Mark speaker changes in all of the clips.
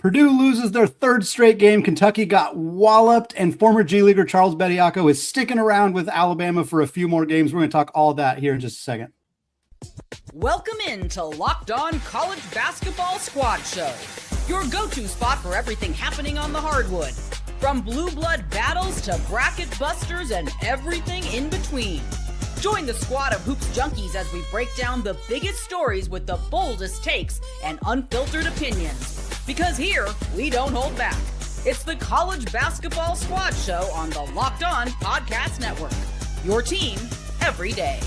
Speaker 1: Purdue loses their third straight game. Kentucky got walloped, and former G Leaguer Charles Bediako is sticking around with Alabama for a few more games. We're going to talk all that here in just a second.
Speaker 2: Welcome in to Locked On College Basketball Squad Show, your go-to spot for everything happening on the hardwood, from blue blood battles to bracket busters and everything in between. Join the squad of hoops junkies as we break down the biggest stories with the boldest takes and unfiltered opinions. Because here, we don't hold back. It's the College Basketball Squad Show on the Locked On Podcast Network. Your team every day.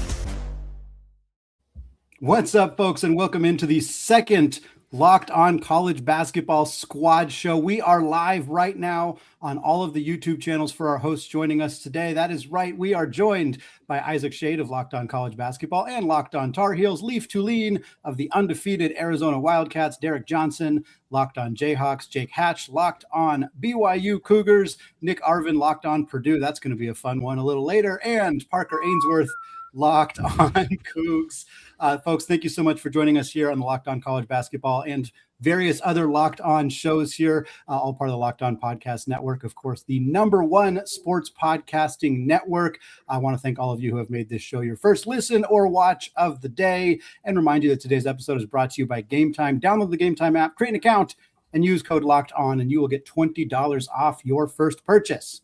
Speaker 1: What's up, folks, and welcome into the second Locked On College Basketball Squad Show. We are live right now on all of the YouTube channels for our hosts joining us today. That is right. We are joined by Isaac Shade of Locked On College Basketball and Locked On Tar Heels, Leaf Tulane of the undefeated Arizona Wildcats, Derek Johnson, Locked On Jayhawks, Jake Hatch, Locked On BYU Cougars, Nick Arvin, Locked On Purdue. That's going to be a fun one a little later. And Parker Ainsworth, Locked On Cougs. Folks, thank you so much for joining us here on the Locked On College Basketball and various other Locked On shows here, all part of the Locked On Podcast Network, of course, the #1 sports podcasting network. I want to thank all of you who have made this show your first listen or watch of the day, and remind you that today's episode is brought to you by Game Time. Download the Game Time app, create an account, and use code Locked On, and you will get $20 off your first purchase.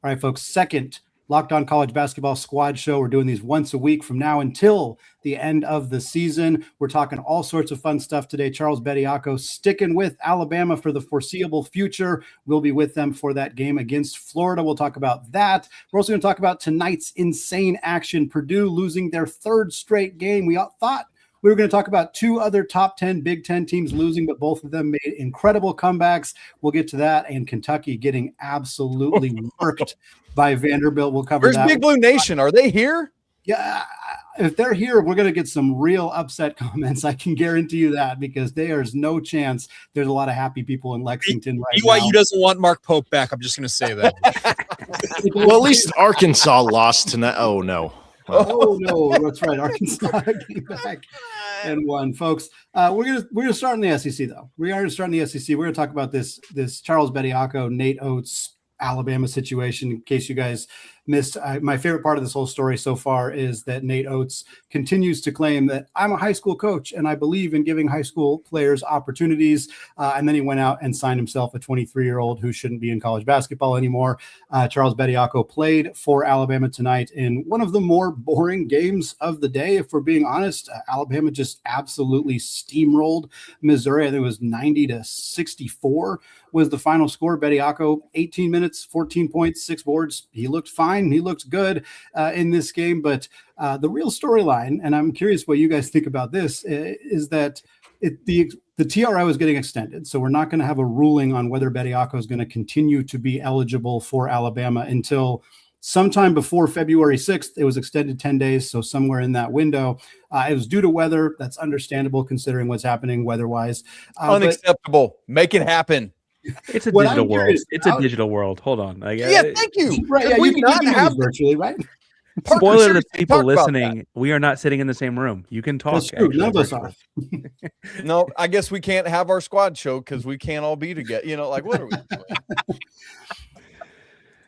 Speaker 1: All right, folks, second Locked On College Basketball Squad Show. We're doing these once a week from now until the end of the season. We're talking all sorts of fun stuff today. Charles Bediako sticking with Alabama for the foreseeable future. We'll be with them for that game against Florida. We'll talk about that. We're also going to talk about tonight's insane action. Purdue losing their third straight game. We thought we were going to talk about two other top 10 Big Ten teams losing, but both of them made incredible comebacks. We'll get to that. And Kentucky getting absolutely worked by Vanderbilt. We'll cover
Speaker 3: Where's
Speaker 1: that.
Speaker 3: Big Blue Nation? Are they here?
Speaker 1: Yeah, if they're here, we're going to get some real upset comments. I can guarantee you that, because there's no chance there's a lot of happy people in Lexington right now.
Speaker 3: BYU doesn't want Mark Pope back. I'm just going to say that.
Speaker 4: Well, at least Arkansas lost tonight. Oh, no.
Speaker 1: Oh, no, that's right. Arkansas came back and won, folks. We're gonna start in the SEC, though. We are going to start in the SEC. We're going to talk about this Charles Bediako, Nate Oates, Alabama situation. In case you guys missed, my favorite part of this whole story so far is that Nate Oates continues to claim that I'm a high school coach and I believe in giving high school players opportunities. And then he went out and signed himself a 23-year-old who shouldn't be in college basketball anymore. Charles Bediako played for Alabama tonight in one of the more boring games of the day. If we're being honest, Alabama just absolutely steamrolled Missouri. I think it was 90-64 was the final score. Bediako, 18 minutes, 14 points, 6 boards. He looked fine. He looked good in this game. But the real storyline, and I'm curious what you guys think about this, is that the TRO is getting extended. So we're not going to have a ruling on whether Bediako is going to continue to be eligible for Alabama until sometime before February 6th. It was extended 10 days, so somewhere in that window. It was due to weather. That's understandable considering what's happening weather-wise.
Speaker 3: Unacceptable. Make it happen.
Speaker 5: It's a digital world. It's a digital world. Hold on.
Speaker 3: Thank you.
Speaker 1: Right, yeah, you can have virtually, right?
Speaker 5: Spoiler to the people listening, we are not sitting in the same room. You can talk.
Speaker 1: That's true. None of us are.
Speaker 3: No, I guess we can't have our squad show because we can't all be together. What are we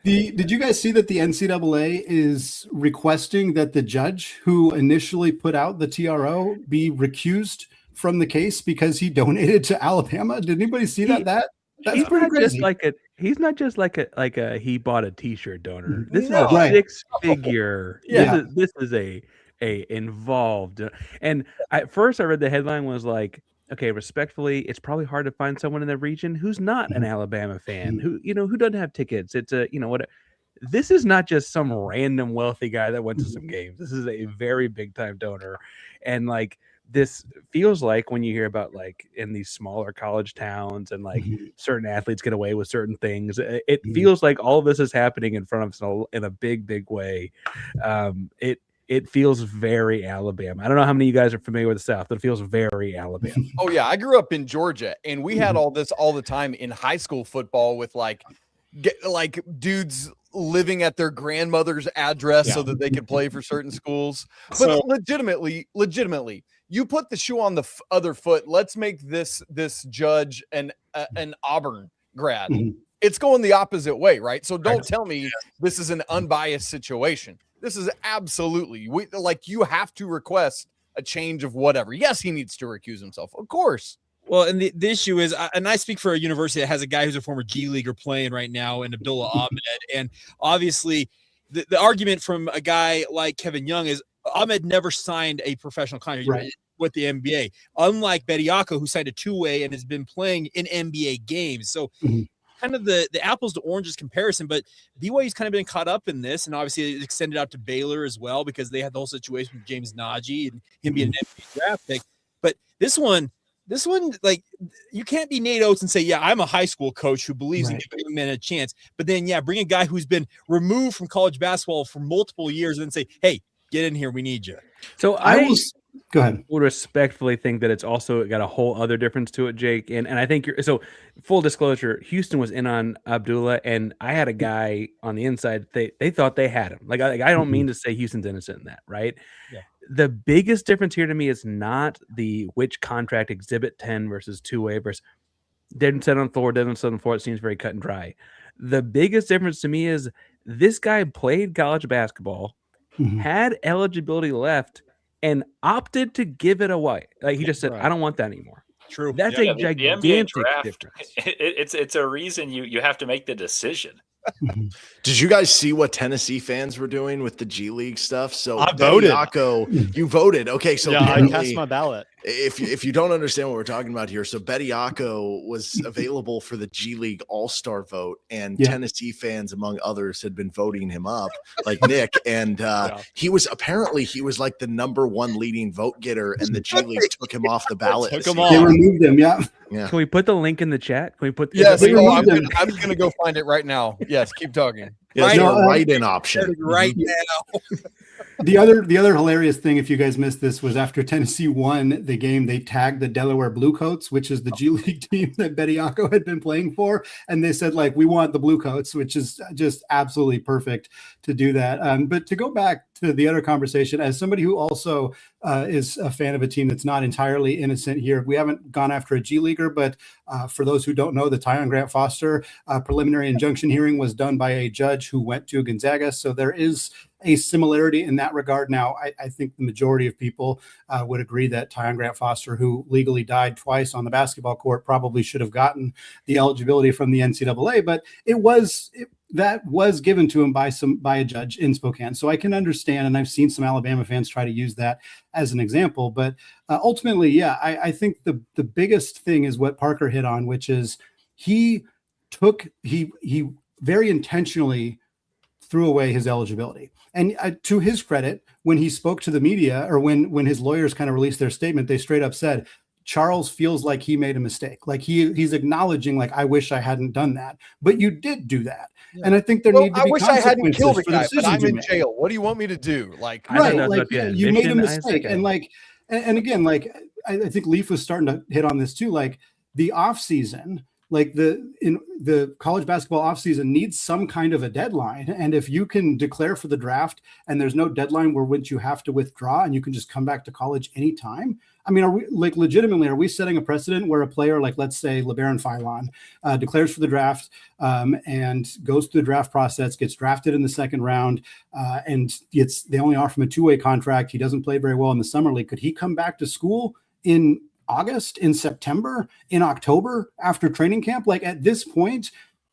Speaker 3: doing?
Speaker 1: Did you guys see that the NCAA is requesting that the judge who initially put out the TRO be recused from the case because he donated to Alabama? Did anybody see that? That's pretty crazy.
Speaker 5: He's not just like a he bought a t-shirt donor. This is
Speaker 1: a
Speaker 5: six-figure.
Speaker 1: Yeah.
Speaker 5: This is a involved. And at first I read the headline was like, okay, respectfully, it's probably hard to find someone in the region who's not an Alabama fan, who doesn't have tickets. It's what. This is not just some random wealthy guy that went to some games. This is a very big time donor, and this feels like when you hear about in these smaller college towns and certain athletes get away with certain things, it feels like all of this is happening in front of us in a big way. It feels very Alabama. I don't know how many of you guys are familiar with the South, but it feels very Alabama.
Speaker 3: Oh yeah. I grew up in Georgia and we had all this all the time in high school football with dudes living at their grandmother's address so that they could play for certain schools. But legitimately, you put the shoe on the other foot. Let's make this judge an Auburn grad. It's going the opposite way, right? So don't tell me this is an unbiased situation. This is absolutely you have to request a change of whatever. Yes, he needs to recuse himself, of course.
Speaker 6: Well, and the issue is, and I speak for a university that has a guy who's a former G Leaguer playing right now, in Abdullah Ahmed, and obviously the argument from a guy like Kevin Young is Ahmed never signed a professional contract with the NBA, unlike Bediako, who signed a two-way and has been playing in NBA games. So kind of the apples to oranges comparison, but BYU's kind of been caught up in this, and obviously it extended out to Baylor as well because they had the whole situation with James Najee and him being an NBA draft pick. But this one, like, you can't be Nate Oates and say, yeah, I'm a high school coach who believes in giving men a chance, but then bring a guy who's been removed from college basketball for multiple years and then say, hey, get in here, we need you.
Speaker 5: So
Speaker 1: Go ahead.
Speaker 5: Would respectfully think that it's also got a whole other difference to it, Jake. And I think so full disclosure, Houston was in on Abdullah, and I had a guy on the inside. They thought they had him. Like I don't mean to say Houston's innocent in that, right? Yeah. The biggest difference here to me is not the which contract exhibit 10 versus two-way versus didn't set on the floor, didn't set on the floor. It seems very cut and dry. The biggest difference to me is this guy played college basketball, had eligibility left, and opted to give it away. Like he just said, I don't want that anymore.
Speaker 6: True.
Speaker 5: That's a gigantic difference.
Speaker 7: It's a reason you have to make the decision.
Speaker 4: Did you guys see what Tennessee fans were doing with the G League stuff? So
Speaker 8: I voted.
Speaker 4: You voted. Okay, so
Speaker 8: I cast my ballot.
Speaker 4: If you don't understand what we're talking about here, so Bediako was available for the G League All-Star vote, and Tennessee fans, among others, had been voting him up, like Nick, and he was like the number one leading vote getter, and the G League took him off the ballot.
Speaker 1: They removed him. Yeah.
Speaker 5: Can we put the link in the chat? Can we put?
Speaker 3: Yes. I'm going to go find it right now. Yes. Keep talking.
Speaker 4: Yes, write-in option
Speaker 6: right now.
Speaker 1: The other hilarious thing, if you guys missed this, was after Tennessee won the game, they tagged the Delaware Bluecoats, which is the G League team that Bediako had been playing for, and they said, like, we want the Bluecoats, which is just absolutely perfect to do that. But to go back to the other conversation, as somebody who also is a fan of a team that's not entirely innocent here, we haven't gone after a G Leaguer, but for those who don't know, the Tyon Grant Foster preliminary injunction hearing was done by a judge who went to Gonzaga, so there is a similarity in that regard. Now, I think the majority of people would agree that Tyon Grant Foster, who legally died twice on the basketball court, probably should have gotten the eligibility from the NCAA, but that was given to him by a judge in Spokane. So I can understand, and I've seen some Alabama fans try to use that as an example. But ultimately, I think the biggest thing is what Parker hit on, which is he very intentionally threw away his eligibility. And to his credit, when he spoke to the media, or when his lawyers kind of released their statement, they straight up said, Charles feels like he made a mistake. Like he's acknowledging, like, I wish I hadn't done that, but you did do that. Yeah. And I think there need to be consequences. I wish I hadn't killed the guy, but I'm in
Speaker 3: jail. What do you want me to do? Like,
Speaker 1: you made a mistake. And again, like, I think Leaf was starting to hit on this too. Like the off season, like the college basketball offseason needs some kind of a deadline. And if you can declare for the draft and there's no deadline where which you have to withdraw and you can just come back to college anytime. I mean, are we setting a precedent where a player, like, let's say LeBaron Philon, declares for the draft and goes through the draft process, gets drafted in the second round, and they only offer him a two-way contract. He doesn't play very well in the summer league. Could he come back to school in August, in September, in October after training camp? Like, at this point,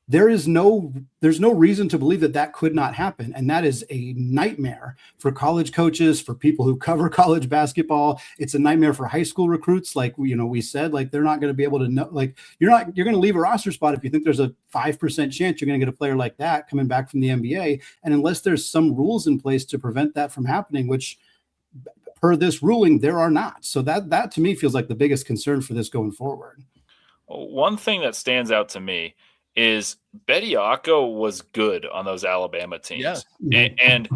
Speaker 1: there's no reason to believe that could not happen. And that is a nightmare for college coaches, for people who cover college basketball. It's a nightmare for high school recruits. Like, we said, like, they're not going to be able to know, like, you're going to leave a roster spot if you think there's a 5% chance you're going to get a player like that coming back from the NBA. And unless there's some rules in place to prevent that from happening, which per this ruling, there are not. So that to me feels like the biggest concern for this going forward.
Speaker 7: One thing that stands out to me is Bediako was good on those Alabama teams. Yeah. And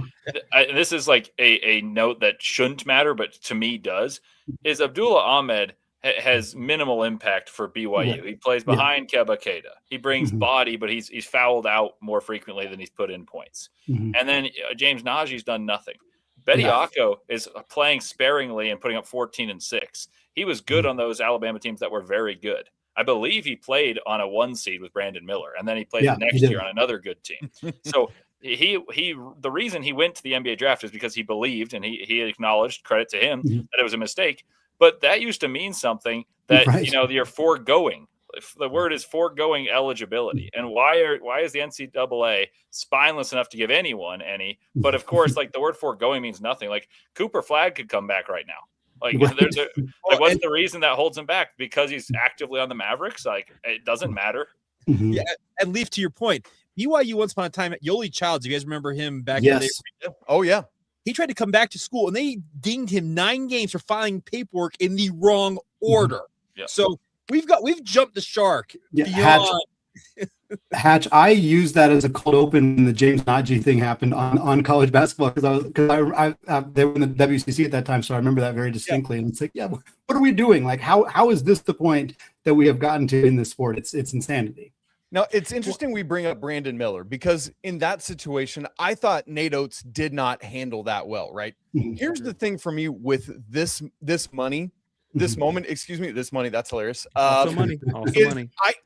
Speaker 7: this is like a note that shouldn't matter, but to me does, is Abdullah Ahmed has minimal impact for BYU. Yeah. He plays behind Keba Keita. He brings body, but he's fouled out more frequently than he's put in points. And then James Najee's done nothing. Bediako is playing sparingly and putting up 14 and 6. He was good on those Alabama teams that were very good. I believe he played on a 1 seed with Brandon Miller, and then he played the next year on another good team. So the reason he went to the NBA draft is because he believed, and he acknowledged, credit to him, that it was a mistake. But that used to mean something that you're foregoing. The word is foregoing eligibility. And why is the NCAA spineless enough to give anyone any? But of course, like, the word foregoing means nothing. Like, Cooper Flagg could come back right now. Like, what's the reason that holds him back? Because he's actively on the Mavericks? Like, it doesn't matter.
Speaker 6: Yeah, and Leaf, to your point, BYU once upon a time at Yoli Childs, you guys remember him back in the day?
Speaker 3: Oh, yeah.
Speaker 6: He tried to come back to school, and they dinged him 9 games for filing paperwork in the wrong order.
Speaker 7: Yeah.
Speaker 6: So we've jumped the shark.
Speaker 1: Hatch, I used that as a cold open when the James Najee thing happened on college basketball, because they were in the WCC at that time, so I remember that very distinctly. And it's like, what are we doing? Like, how is this the point that we have gotten to in this sport? It's insanity.
Speaker 3: Now, it's interesting we bring up Brandon Miller, because in that situation, I thought Nate Oates did not handle that well, right? Here's the thing for me with this money. This moment, this money, that's hilarious.
Speaker 5: Also money.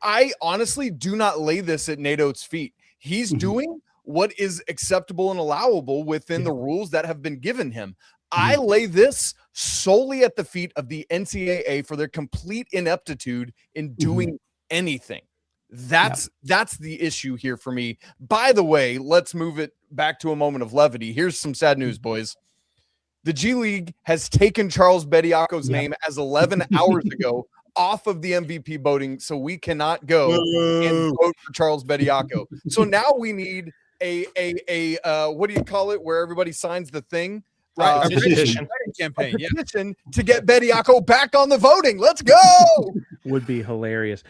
Speaker 3: I honestly do not lay this at Nate Oates' feet. He's doing what is acceptable and allowable within the rules that have been given him. I lay this solely at the feet of the NCAA for their complete ineptitude in doing anything. That's the issue here for me. By the way, let's move it back to a moment of levity. Here's some sad news, boys. The G League has taken Charles Bediako's name as 11 hours ago off of the MVP voting, so we cannot go and vote for Charles Bediako. So now we need a what do you call it, where everybody signs the thing?
Speaker 6: Right,
Speaker 3: petition
Speaker 6: campaign,
Speaker 3: to get Bediako back on the voting. Let's go.
Speaker 5: Would be hilarious.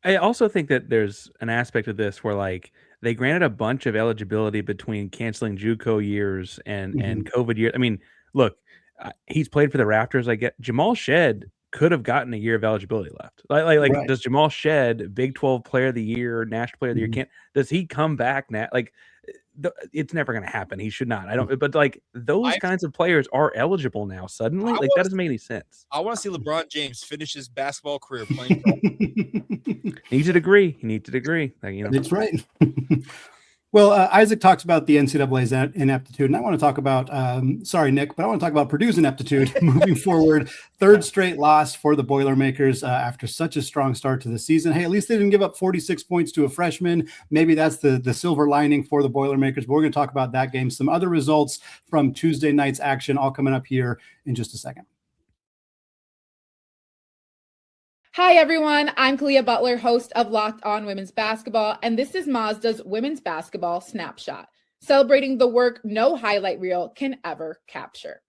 Speaker 5: I also think that there's an aspect of this where, like, they granted a bunch of eligibility between canceling JUCO years and COVID years. I mean, look, he's played for the Raptors. I get Jamal Shed could have gotten a year of eligibility left. Like does Jamal Shed, Big 12 Player of the Year, National Player of the Year, does he come back now? Like, it's never going to happen. He should not. But like, those kinds of players are eligible now suddenly. Like, that doesn't make any sense.
Speaker 6: I want to see LeBron James finish his basketball career playing.
Speaker 5: He needs a degree. Like,
Speaker 1: That's right. Well, Isaac talks about the NCAA's ineptitude, and I want to talk about, sorry, Nick, but I want to talk about Purdue's ineptitude moving forward. Third straight loss for the Boilermakers after such a strong start to the season. Hey, at least they didn't give up 46 points to a freshman. Maybe that's the silver lining for the Boilermakers, but we're going to talk about that game. Some other results from Tuesday night's action, all coming up here in just a second.
Speaker 8: Hi, everyone. I'm Kalia Butler, host of Locked On Women's Basketball, and this is Mazda's Women's Basketball Snapshot, celebrating the work no highlight reel can ever capture.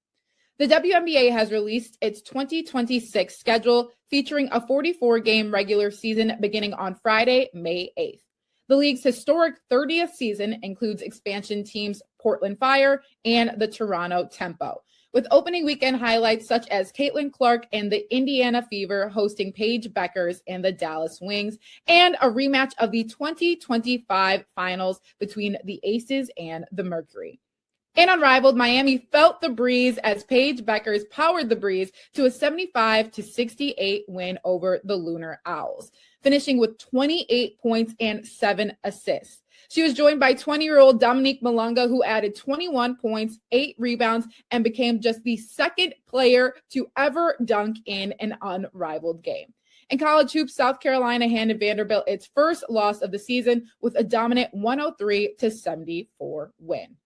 Speaker 8: The WNBA has released its 2026 schedule, featuring a 44-game regular season beginning on Friday, May 8th. The league's historic 30th season includes expansion teams Portland Fire and the Toronto Tempo, with opening weekend highlights such as Caitlin Clark and the Indiana Fever hosting Paige Beckers and the Dallas Wings, and a rematch of the 2025 finals between the Aces and the Mercury. In Unrivaled, Miami felt the breeze as Paige Beckers powered the Breeze to a 75-68 win over the Lunar Owls, finishing with 28 points and 7 assists. She was joined by 20-year-old Dominique Malunga, who added 21 points, 8 rebounds, and became just the second player to ever dunk in an unrivaled game. In college hoops, South Carolina handed Vanderbilt its first loss of the season with a dominant 103-74 win.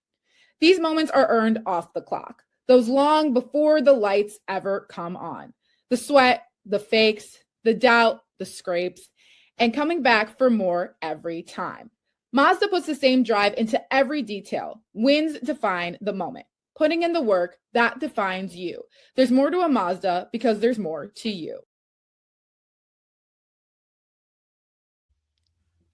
Speaker 8: These moments are earned off the clock, those long before the lights ever come on. The sweat, the fakes, the doubt, the scrapes, and coming back for more every time. Mazda puts the same drive into every detail. Wins define the moment. Putting in the work, that defines you. There's more to a Mazda because there's more to you.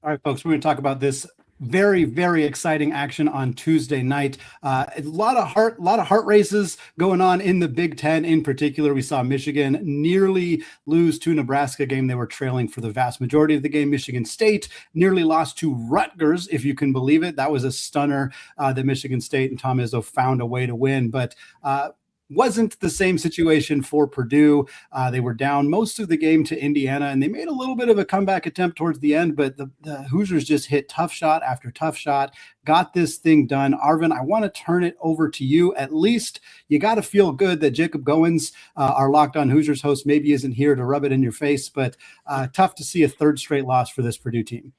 Speaker 1: All right, folks, we're going to talk about this very, very exciting action on Tuesday night. A lot of heart races going on in the Big Ten. In particular, we saw Michigan nearly lose to Nebraska game. They were trailing for the vast majority of the game. Michigan State nearly lost to Rutgers, if you can believe it. That was a stunner that Michigan State and Tom Izzo found a way to win, but wasn't the same situation for Purdue. They were down most of the game to Indiana, and they made a little bit of a comeback attempt towards the end, but the Hoosiers just hit tough shot after tough shot, got this thing done. Arvin, I want to turn it over to you. At least you got to feel good that Jacob Goins, our Locked On Hoosiers host, maybe isn't here to rub it in your face, but tough to see a third straight loss for this Purdue team.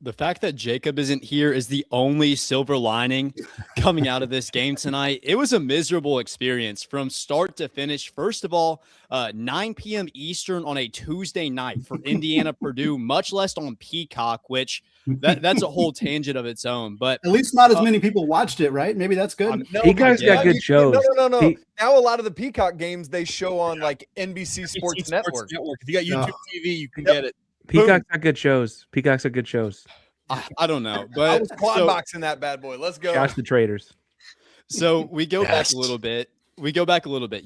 Speaker 9: The fact that Jacob isn't here is the only silver lining coming out of this game tonight. It was a miserable experience from start to finish. First of all, 9 p.m. Eastern on a Tuesday night for Indiana Purdue, much less on Peacock, which that's a whole tangent of its own. But
Speaker 1: at least not as many people watched it, right? Maybe that's good.
Speaker 5: Peacock's got good shows.
Speaker 3: No. Now a lot of the Peacock games they show on like NBC Sports Network.
Speaker 6: If you got YouTube TV, you can get it.
Speaker 5: Peacock's got good shows.
Speaker 9: I don't know, but
Speaker 3: I was quad boxing that bad boy. Let's go.
Speaker 5: Gosh, the traders.
Speaker 9: So we go back a little bit. You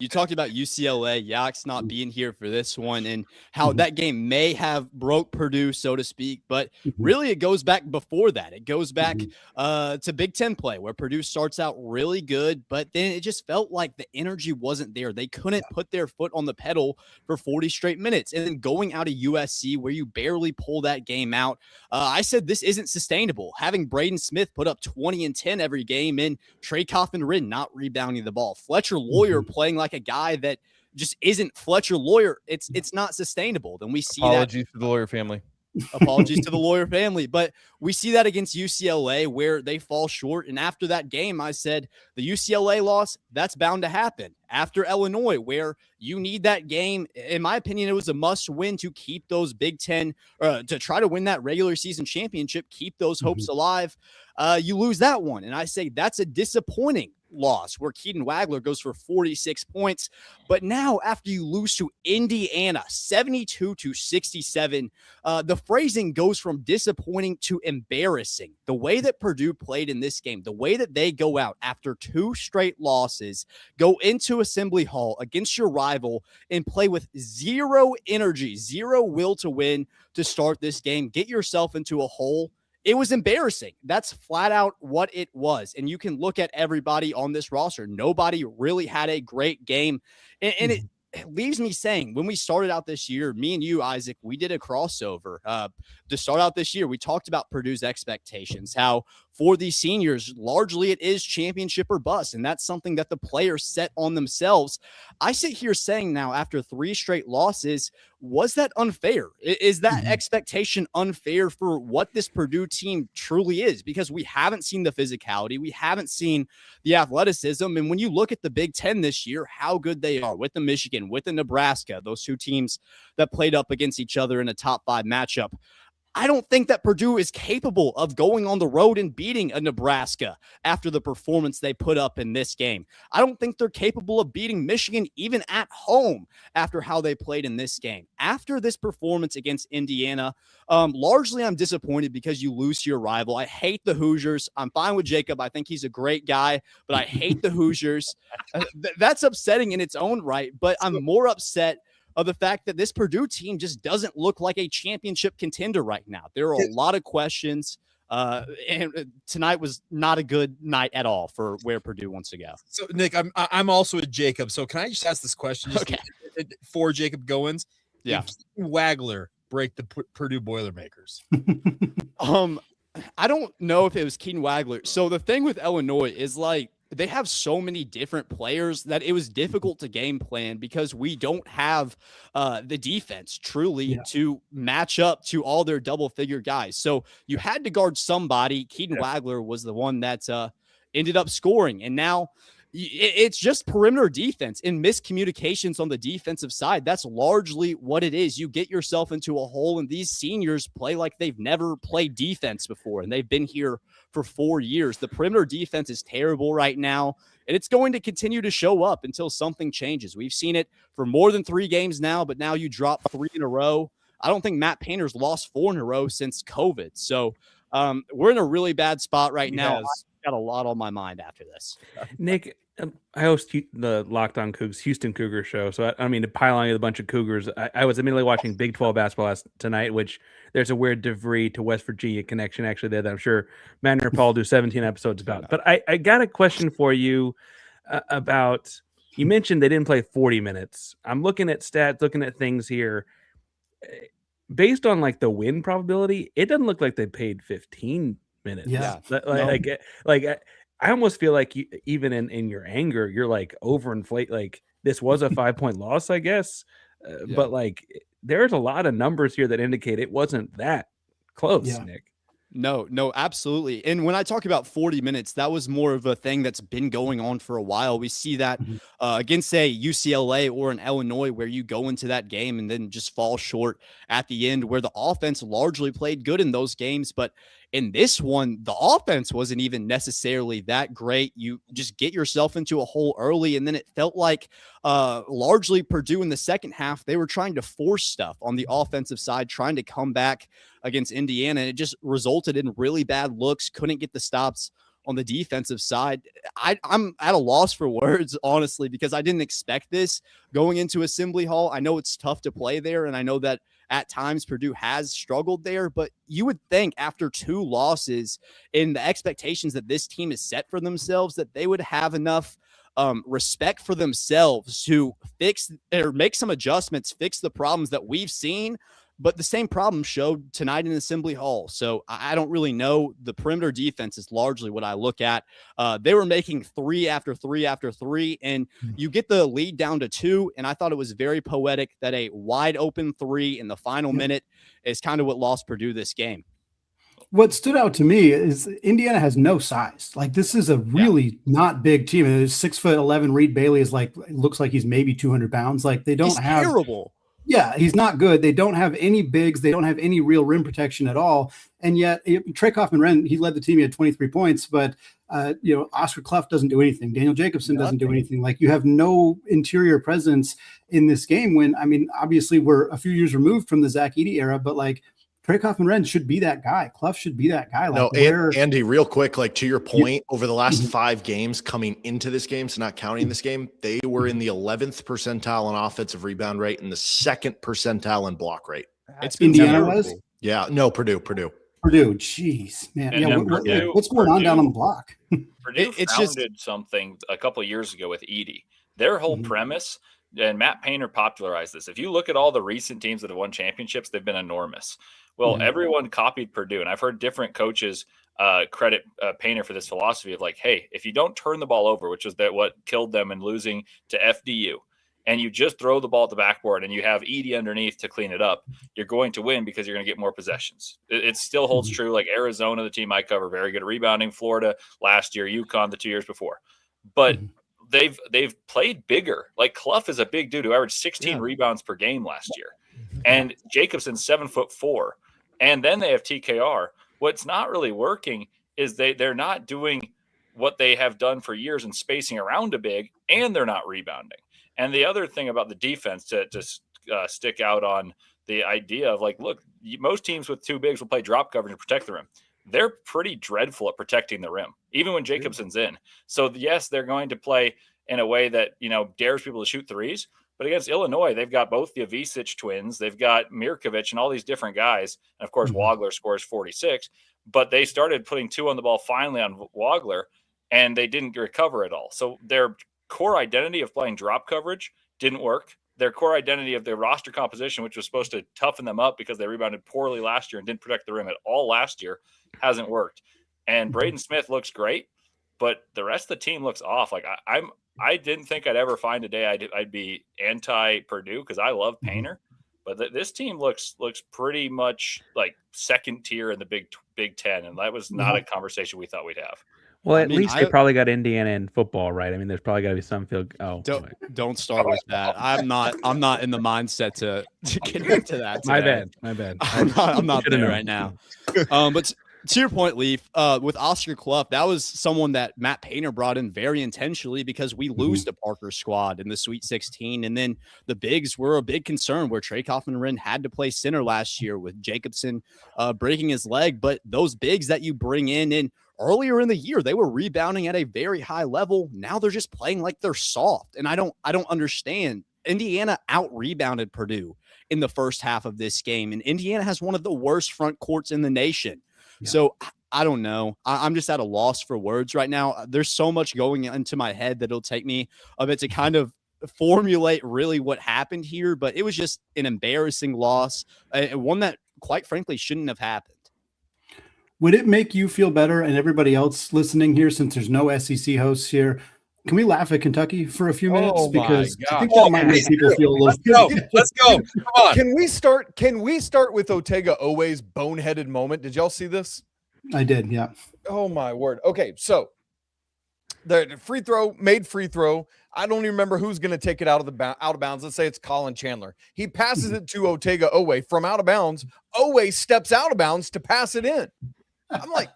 Speaker 9: talked about UCLA, Yax not being here for this one and how that game may have broke Purdue, so to speak. But really, it goes back before that. It goes back to Big Ten play where Purdue starts out really good, but then it just felt like the energy wasn't there. They couldn't put their foot on the pedal for 40 straight minutes. And then going out of USC where you barely pull that game out, I said this isn't sustainable. Having Braden Smith put up 20 and 10 every game and Trey Coffin-Ridden not rebounding the ball. Fletcher Lawyer playing like a guy that just isn't Fletcher Lawyer. It's not sustainable. Then we see
Speaker 3: Apologies to the Lawyer family.
Speaker 9: Apologies to the Lawyer family. But we see that against UCLA where they fall short. And after that game, I said the UCLA loss, that's bound to happen. After Illinois, where you need that game, in my opinion, it was a must win to keep those Big Ten, to try to win that regular season championship, keep those hopes alive. You lose that one. And I say that's a disappointing loss where Keaton Wagler goes for 46 points. But now after you lose to Indiana 72-67, the phrasing goes from disappointing to embarrassing. The way that Purdue played in this game, the way that they go out after 2 straight losses, go into Assembly Hall against your rival and play with zero energy, zero will to win to start this game, get yourself into a hole. It was embarrassing. That's flat out what it was. And you can look at everybody on this roster. Nobody really had a great game. And it leaves me saying, when we started out this year, me and you, Isaac, we did a crossover to start out this year. We talked about Purdue's expectations, how for these seniors, largely it is championship or bust. And that's something that the players set on themselves. I sit here saying now, after 3 straight losses, was that unfair? Is that expectation unfair for what this Purdue team truly is? Because we haven't seen the physicality. We haven't seen the athleticism. And when you look at the Big Ten this year, how good they are with the Michigan, with the Nebraska, those 2 teams that played up against each other in a top 5 matchup, I don't think that Purdue is capable of going on the road and beating a Nebraska after the performance they put up in this game. I don't think they're capable of beating Michigan even at home after how they played in this game. After this performance against Indiana, largely I'm disappointed because you lose to your rival. I hate the Hoosiers. I'm fine with Jacob. I think he's a great guy, but I hate the Hoosiers. That's upsetting in its own right, but I'm more upset of the fact that this Purdue team just doesn't look like a championship contender right now. There are a lot of questions, and tonight was not a good night at all for where Purdue wants to go.
Speaker 6: So, Nick, I'm also with Jacob. So can I just ask this question for Jacob Goins?
Speaker 9: Yeah.
Speaker 6: Wagler break the Purdue Boilermakers?
Speaker 9: I don't know if it was Keaton Wagler. So the thing with Illinois is like, they have so many different players that it was difficult to game plan because we don't have the defense truly to match up to all their double-figure guys. So you had to guard somebody. Keaton Wagler was the one that ended up scoring. And now it's just perimeter defense and miscommunications on the defensive side. That's largely what it is. You get yourself into a hole, and these seniors play like they've never played defense before, and they've been here for 4 years. The perimeter defense is terrible right now, and it's going to continue to show up until something changes. We've seen it for more than 3 games now, but now you drop 3 in a row. I don't think Matt Painter's lost 4 in a row since COVID. So We're in a really bad spot right now.
Speaker 6: Yes.
Speaker 9: I've got a lot on my mind after this.
Speaker 5: Nick, I host the Locked On Cougs Houston Cougar show, so I mean to pile on you a bunch of Cougars. I was immediately watching Big 12 basketball tonight, which there's a weird DeVry to West Virginia connection actually there that I'm sure Matt and Paul do 17 episodes about. But I got a question for you about. You mentioned they didn't play 40 minutes. I'm looking at stats, looking at things here. Based on like the win probability, it doesn't look like they played 15 minutes.
Speaker 1: Yeah.
Speaker 5: I almost feel like even in your anger, you're like overinflate. Like this was a 5-point loss, I guess. But like there's a lot of numbers here that indicate it wasn't that close, Nick.
Speaker 9: No, absolutely. And when I talk about 40 minutes, that was more of a thing that's been going on for a while. We see that against, say, UCLA or an Illinois, where you go into that game and then just fall short at the end, where the offense largely played good in those games. But in this one, the offense wasn't even necessarily that great. You just get yourself into a hole early, and then it felt like largely Purdue in the second half, they were trying to force stuff on the offensive side, trying to come back against Indiana, and it just resulted in really bad looks, couldn't get the stops on the defensive side. I'm at a loss for words, honestly, because I didn't expect this going into Assembly Hall. I know it's tough to play there, and I know that at times Purdue has struggled there, but you would think after 2 losses in the expectations that this team has set for themselves, that they would have enough respect for themselves to fix or make some adjustments, fix the problems that we've seen. But the same problem showed tonight in Assembly Hall. So I don't really know. The perimeter defense is largely what I look at. They were making 3 after 3 after 3, and you get the lead down to 2. And I thought it was very poetic that a wide open 3 in the final minute is kind of what lost Purdue this game.
Speaker 1: What stood out to me is Indiana has no size. Like this is a really not big team. And 6'11" Reed Bailey is like, looks like he's maybe 200 pounds. Like they don't have
Speaker 9: terrible.
Speaker 1: Yeah, he's not good. They don't have any bigs. They don't have any real rim protection at all. And yet, Trey Kaufman-Renn, he led the team. He had 23 points, but Oscar Clough doesn't do anything. Daniel Jacobson doesn't do anything. Like you have no interior presence in this game. When I mean, obviously, we're a few years removed from the Zach Edey era, but like Trey Kaufman-Renn should be that guy. Clough should be that guy. Like
Speaker 4: Andy, real quick, like to your point, over the last 5 games coming into this game, so not counting this game, they were in the 11th percentile in offensive rebound rate and the 2nd percentile in block rate.
Speaker 9: It's been
Speaker 1: Indiana was?
Speaker 4: Yeah, no, Purdue.
Speaker 1: Purdue, jeez, man. What's going on down on the block?
Speaker 7: Purdue founded something a couple of years ago with Edey. Their whole premise, and Matt Painter popularized this. If you look at all the recent teams that have won championships, they've been enormous. Well, everyone copied Purdue, and I've heard different coaches credit Painter for this philosophy of like, hey, if you don't turn the ball over, which was what killed them in losing to FDU, and you just throw the ball at the backboard and you have Edey underneath to clean it up, you're going to win because you're going to get more possessions. It still holds true. Like Arizona, the team I cover, very good at rebounding. Florida last year, UConn the 2 years before. But they've played bigger. Like Clough is a big dude who averaged 16 rebounds per game last year. And Jacobson's 7'4". And then they have TKR. What's not really working is they're not doing what they have done for years in spacing around a big, and they're not rebounding. And the other thing about the defense to stick out on the idea of like, look, most teams with 2 bigs will play drop coverage and protect the rim. They're pretty dreadful at protecting the rim, even when Jacobson's in. So yes, they're going to play in a way that, dares people to shoot threes. But against Illinois, they've got both the Avicic twins. They've got Mirkovic and all these different guys. And, of course, Wagler scores 46. But they started putting 2 on the ball finally on Wagler, and they didn't recover at all. So their core identity of playing drop coverage didn't work. Their core identity of their roster composition, which was supposed to toughen them up because they rebounded poorly last year and didn't protect the rim at all last year, hasn't worked. And Braden Smith looks great, but the rest of the team looks off. Like I didn't think I'd ever find a day I'd be anti-Purdue because I love Painter, but this team looks pretty much like second tier in the Big Ten, and that was not a conversation we thought we'd have.
Speaker 5: Well, at least they probably got Indiana in football, right? I mean, there's probably got to be some field. Oh,
Speaker 9: don't start with that. I'm not in the mindset to get into that today.
Speaker 5: My bad.
Speaker 9: I'm not there right now. But to your point, Leaf, with Oscar Clough, that was someone that Matt Painter brought in very intentionally because we lose to Parker's squad in the Sweet 16. And then the bigs were a big concern where Trey Kaufman-Wren had to play center last year with Jacobson breaking his leg. But those bigs that you bring in earlier in the year, they were rebounding at a very high level. Now they're just playing like they're soft. And I don't understand. Indiana out-rebounded Purdue in the first half of this game. And Indiana has one of the worst front courts in the nation. Yeah. So I don't know. I'm just at a loss for words right now. There's so much going into my head that it'll take me a bit to kind of formulate really what happened here. But it was just an embarrassing loss, one that, quite frankly, shouldn't have happened.
Speaker 1: Would it make you feel better and everybody else listening here, since there's no SEC hosts here? Can we laugh at Kentucky for a few minutes? Because I think that might make people feel a little.
Speaker 6: Let's go. Come on.
Speaker 3: Can we start with Otega Owe's boneheaded moment? Did y'all see this?
Speaker 1: I did, yeah.
Speaker 3: Oh my word. Okay, so the free throw. I don't even remember who's going to take it out of bounds. Let's say it's Colin Chandler. He passes it to Otega Owe from out of bounds. Owe steps out of bounds to pass it in. I'm like,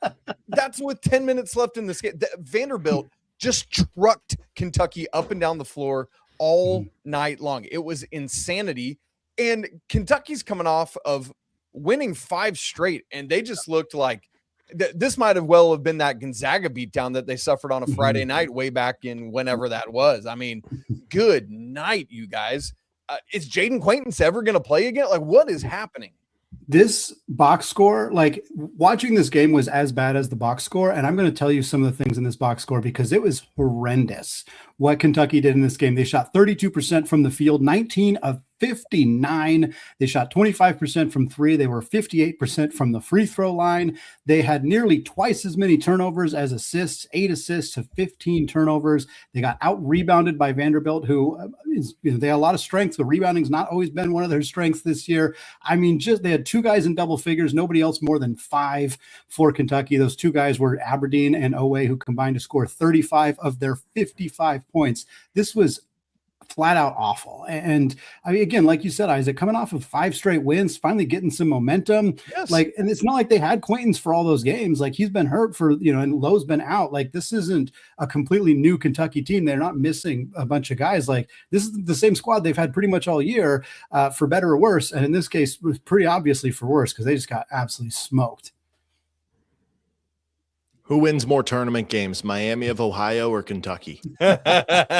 Speaker 3: that's with 10 minutes left in this game. Vanderbilt just trucked Kentucky up and down the floor all night long. It was insanity. And Kentucky's coming off of winning 5 straight, and they just looked like this might have well have been that Gonzaga beatdown that they suffered on a Friday night way back in whenever that was. I mean, good night, you guys. Is Jaden Quaintance ever going to play again? Like, what is happening?
Speaker 1: This box score, like watching this game was as bad as the box score. And I'm going to tell you some of the things in this box score because it was horrendous what Kentucky did in this game. They shot 32% from the field, 19 of 59. They shot 25% from 3. They were 58% from the free throw line. They had nearly twice as many turnovers as assists, 8 assists to 15 turnovers. They got out rebounded by Vanderbilt, who they had a lot of strength. The rebounding's not always been one of their strengths this year. I mean, they had 2 guys in double figures, nobody else more than 5 for Kentucky. Those 2 guys were Aberdeen and Owe, who combined to score 35 of their 55 points. This was flat out awful. And I mean, again, like you said, Isaac, coming off of 5 straight wins, finally getting some momentum. Yes. Like, and it's not like they had Quaintance for all those games. Like, he's been hurt for, and Lowe's been out. Like, this isn't a completely new Kentucky team. They're not missing a bunch of guys. Like, this is the same squad they've had pretty much all year, for better or worse. And in this case, it was pretty obviously for worse because they just got absolutely smoked.
Speaker 4: Who wins more tournament games, Miami of Ohio or Kentucky?
Speaker 5: Segue.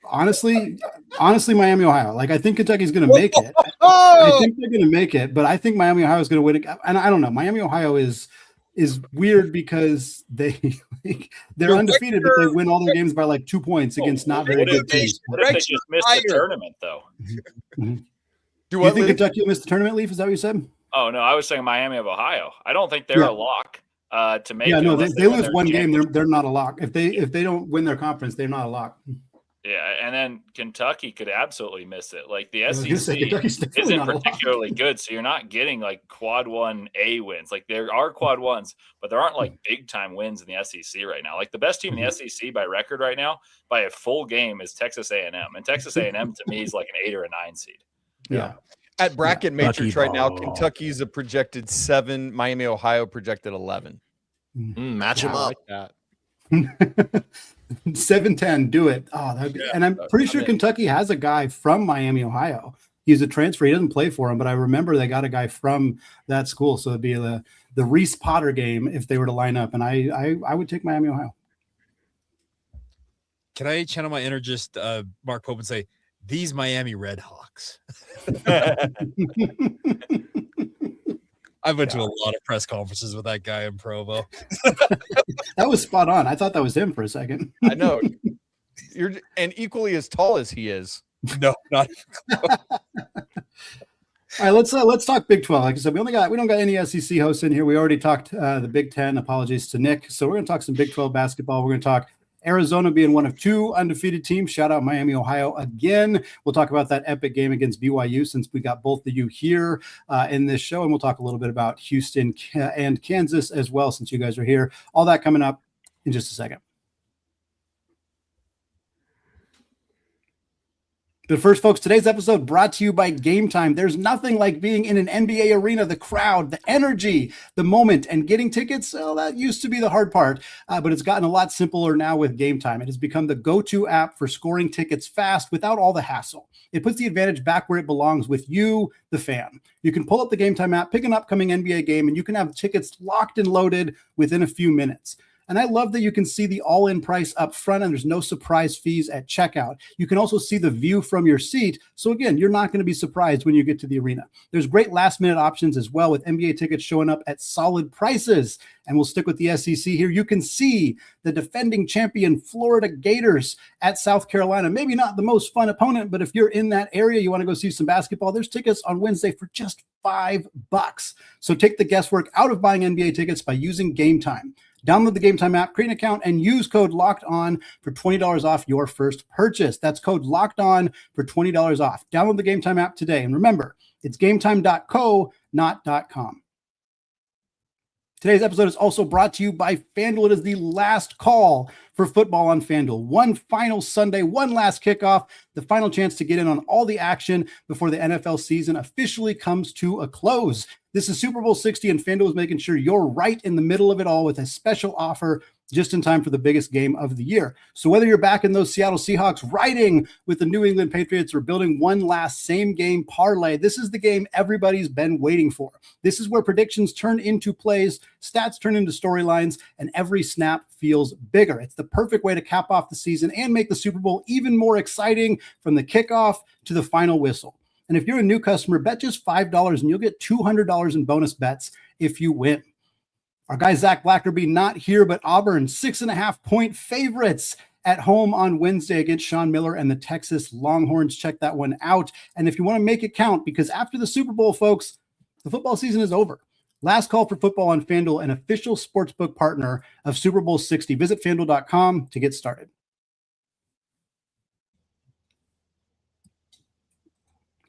Speaker 1: Honestly, Miami, Ohio. Like, I think Kentucky's going to make it. I think they're going to make it, but I think Miami, Ohio is going to win it. And I don't know. Miami, Ohio is weird because they're undefeated, but they win all their games by like 2 points against not very good teams.
Speaker 7: What if they just missed the tournament, though?
Speaker 1: Do you think Kentucky will miss the tournament, Leaf? Is that what you said?
Speaker 7: Oh, no, I was saying Miami of Ohio. I don't think they're a lock to make it.
Speaker 1: Yeah, no, they lose one game. They're not a lock. If they don't win their conference, they're not a lock.
Speaker 7: Yeah, and then Kentucky could absolutely miss it. Like, the SEC isn't particularly good, so you're not getting like quad 1A wins. Like, there are quad 1s, but there aren't like big time wins in the SEC right now. Like, the best team in the SEC by record right now, by a full game, is Texas A&M, and Texas A&M to me is like an 8 or a 9 seed.
Speaker 1: Yeah.
Speaker 3: At bracket matrix right now, Kentucky's a projected 7, Miami, Ohio projected 11.
Speaker 4: Match them up.
Speaker 3: Like that.
Speaker 1: 7-10, do it. And I'm pretty sure Kentucky has a guy from Miami, Ohio. He's a transfer. He doesn't play for him, but I remember they got a guy from that school. So it'd be the Reese Potter game if they were to line up. And I would take Miami, Ohio.
Speaker 6: Can I channel my inner just Mark Pope and say, these Miami Redhawks? I went to a lot of press conferences with that guy in Provo.
Speaker 1: That was spot on. I thought that was him for a second.
Speaker 3: I know. You're and equally as tall as he is.
Speaker 6: No, not.
Speaker 1: All right, let's talk Big 12. Like I said, we don't got any SEC hosts in here. We already talked the Big 10. Apologies to Nick. So we're going to talk some Big 12 basketball. We're going to talk Arizona being one of 2 undefeated teams. Shout out Miami, Ohio again. We'll talk about that epic game against BYU since we got both of you here in this show. And we'll talk a little bit about Houston and Kansas as well since you guys are here. All that coming up in just a second. But first, folks, today's episode brought to you by Game Time. There's nothing like being in an NBA arena, the crowd, the energy, the moment, and getting tickets. Well, that used to be the hard part, but it's gotten a lot simpler now with Game Time. It has become the go-to app for scoring tickets fast without all the hassle. It puts the advantage back where it belongs with you, the fan. You can pull up the Game Time app, pick an upcoming NBA game, and you can have tickets locked and loaded within a few minutes. And I love that you can see the all-in price up front and there's no surprise fees at checkout. You can also see the view from your seat. So again, you're not going to be surprised when you get to the arena. There's great last-minute options as well with NBA tickets showing up at solid prices. And we'll stick with the SEC here. You can see the defending champion Florida Gators at South Carolina. Maybe not the most fun opponent, but if you're in that area, you want to go see some basketball, there's tickets on Wednesday for just $5. So take the guesswork out of buying NBA tickets by using Game Time. Download the Game Time app, create an account, and use code LOCKEDON for $20 off your first purchase. That's code LOCKEDON for $20 off. Download the Game Time app today. And remember, it's gametime.co, not .com. Today's episode is also brought to you by FanDuel. It is the last call for football on FanDuel. One final Sunday, one last kickoff, the final chance to get in on all the action before the NFL season officially comes to a close. This is Super Bowl 60, and FanDuel is making sure you're right in the middle of it all with a special offer just in time for the biggest game of the year. So whether you're back in those Seattle Seahawks riding with the New England Patriots or building one last same game parlay, this is the game everybody's been waiting for. This is where predictions turn into plays, stats turn into storylines, and every snap feels bigger. It's the perfect way to cap off the season and make the Super Bowl even more exciting from the kickoff to the final whistle. And if you're a new customer, bet just $5 and you'll get $200 in bonus bets if you win. Our guy, Zach Blackerby, not here, but Auburn, 6.5-point favorites at home on Wednesday against Sean Miller and the Texas Longhorns. Check that one out. And if you want to make it count, because after the Super Bowl, folks, the football season is over. Last call for football on FanDuel, an official sportsbook partner of Super Bowl 60. Visit FanDuel.com to get started.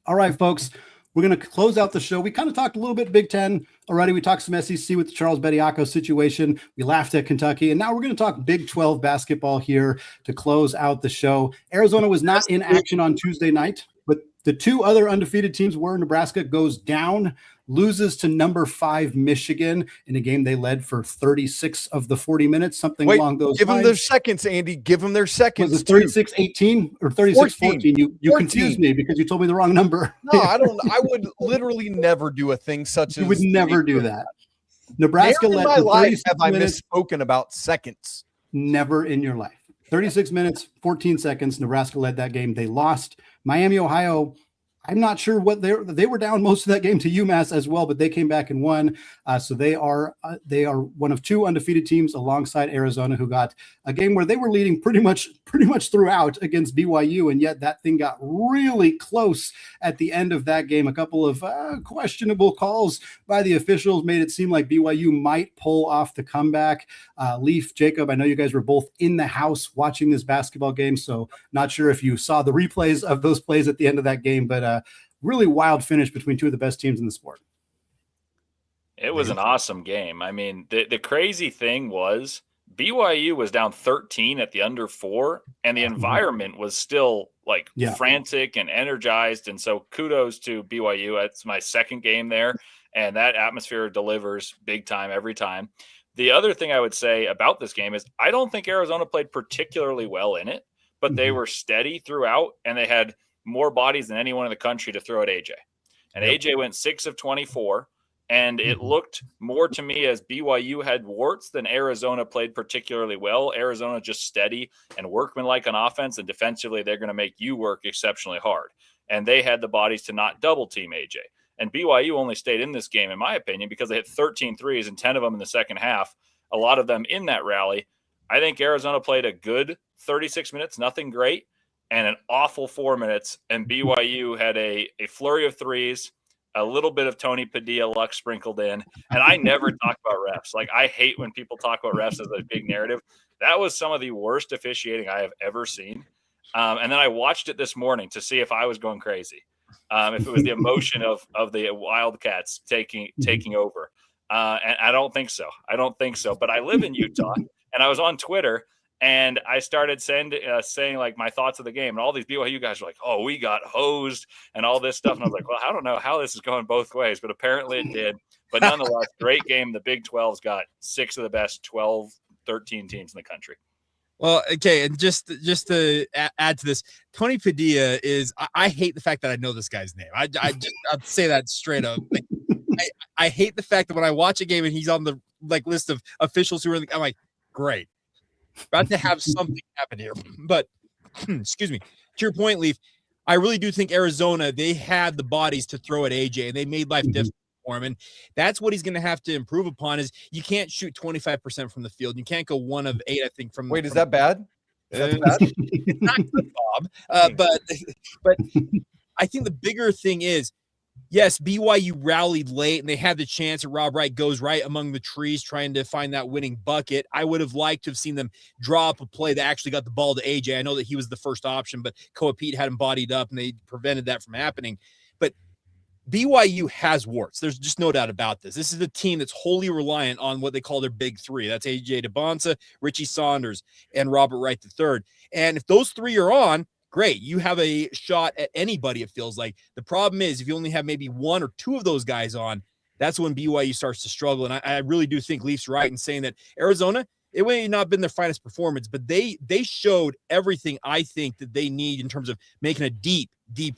Speaker 1: All right, folks. We're going to close out the show. We kind of talked a little bit Big Ten already. We talked some SEC with the Charles Bediako situation. We laughed at Kentucky. And now we're going to talk Big 12 basketball here to close out the show. Arizona was not in action on Tuesday night, but the two other undefeated teams were. Nebraska goes down, loses to number 5 Michigan in a game they led for 36 of the 40 minutes, something along those lines.
Speaker 3: Give them their seconds, Andy. Give them their seconds.
Speaker 1: Was it 36-18 or 36-14? You confused me because you told me the wrong number.
Speaker 3: No, I don't. I would literally never do a thing such as
Speaker 1: you would never do that. Nebraska led
Speaker 3: my
Speaker 1: for
Speaker 3: life
Speaker 1: 36
Speaker 3: have I
Speaker 1: minutes.
Speaker 3: misspoken about seconds?
Speaker 1: Never in your life. 36 minutes, 14 seconds. Nebraska led that game. They lost. Miami, Ohio, I'm not sure what they were down most of that game to UMass as well, but they came back and won. So they are one of two undefeated teams alongside Arizona, who got a game where they were leading pretty much throughout against BYU, and yet that thing got really close at the end of that game. A couple of questionable calls by the officials made it seem like BYU might pull off the comeback. Leaf, Jacob, I know you guys were both in the house watching this basketball game, so not sure if you saw the replays of those plays at the end of that game, but really wild finish between two of the best teams in the sport.
Speaker 7: It was an awesome game. I mean, the crazy thing was BYU was down 13 at the under 4, and the environment was still frantic and energized. And so kudos to BYU. It's my second game there, and that atmosphere delivers big time every time. The other thing I would say about this game is I don't think Arizona played particularly well in it, but they were steady throughout, and they had more bodies than anyone in the country to throw at AJ. And AJ went 6 of 24. And it looked more to me as BYU had warts than Arizona played particularly well. Arizona just steady and workmanlike on offense, and defensively they're going to make you work exceptionally hard. And they had the bodies to not double team AJ. And BYU only stayed in this game, in my opinion, because they hit 13 threes and 10 of them in the second half, a lot of them in that rally. I think Arizona played a good 36 minutes, nothing great, and an awful 4 minutes. And BYU had a flurry of threes, a little bit of Tony Padilla luck sprinkled in. And I never talk about refs. Like, I hate when people talk about refs as a big narrative. That was some of the worst officiating I have ever seen. And then I watched it this morning to see if I was going crazy, if it was the emotion of the Wildcats taking over. And I don't think so. But I live in Utah, and I was on Twitter, And I started saying like my thoughts of the game, and all these BYU guys were like, "Oh, we got hosed," and all this stuff. And I was like, "Well, I don't know how this is going both ways, but apparently it did." But nonetheless, great game. The Big 12's got 6 of the best 12, 13 teams in the country.
Speaker 6: Well, okay, and just to add to this, Tony Padilla is. I hate the fact that I know this guy's name. I'll say that straight up. Like, I hate the fact that when I watch a game and he's on the list of officials who are, I'm like, great. About to have something happen here. But excuse me. To your point, Leaf, I really do think Arizona, they had the bodies to throw at AJ, and they made life difficult for him. And that's what he's going to have to improve upon is you can't shoot 25% from the field. You can't go 1 of 8, I think, from
Speaker 3: Wait, is that bad?
Speaker 6: It's not good, Bob. But I think the bigger thing is, yes, BYU rallied late and they had the chance, and Rob Wright goes right among the trees trying to find that winning bucket. I would have liked to have seen them draw up a play that actually got the ball to AJ. I know that he was the first option, but Koa Pete had him bodied up and they prevented that from happening. But BYU has warts. There's just no doubt about this. This is a team that's wholly reliant on what they call their big 3. That's AJ DeBonsa, Richie Saunders, and Robert Wright III. And if those 3 are on, great. You have a shot at anybody, it feels like. The problem is if you only have maybe 1 or 2 of those guys on, that's when BYU starts to struggle. And I really do think Leaf's right in saying that Arizona, it may not have been their finest performance, but they showed everything I think that they need in terms of making a deep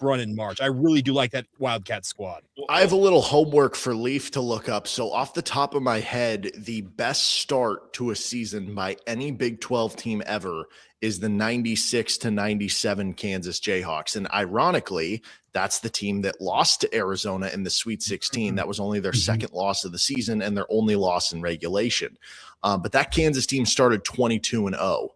Speaker 6: run in March. I really do like that Wildcat squad.
Speaker 4: I have a little homework for Leaf to look up. So off the top of my head, the best start to a season by any Big 12 team ever is the 96-97 Kansas Jayhawks. And ironically, that's the team that lost to Arizona in the Sweet 16. That was only their second loss of the season and their only loss in regulation. But that Kansas team started 22-0.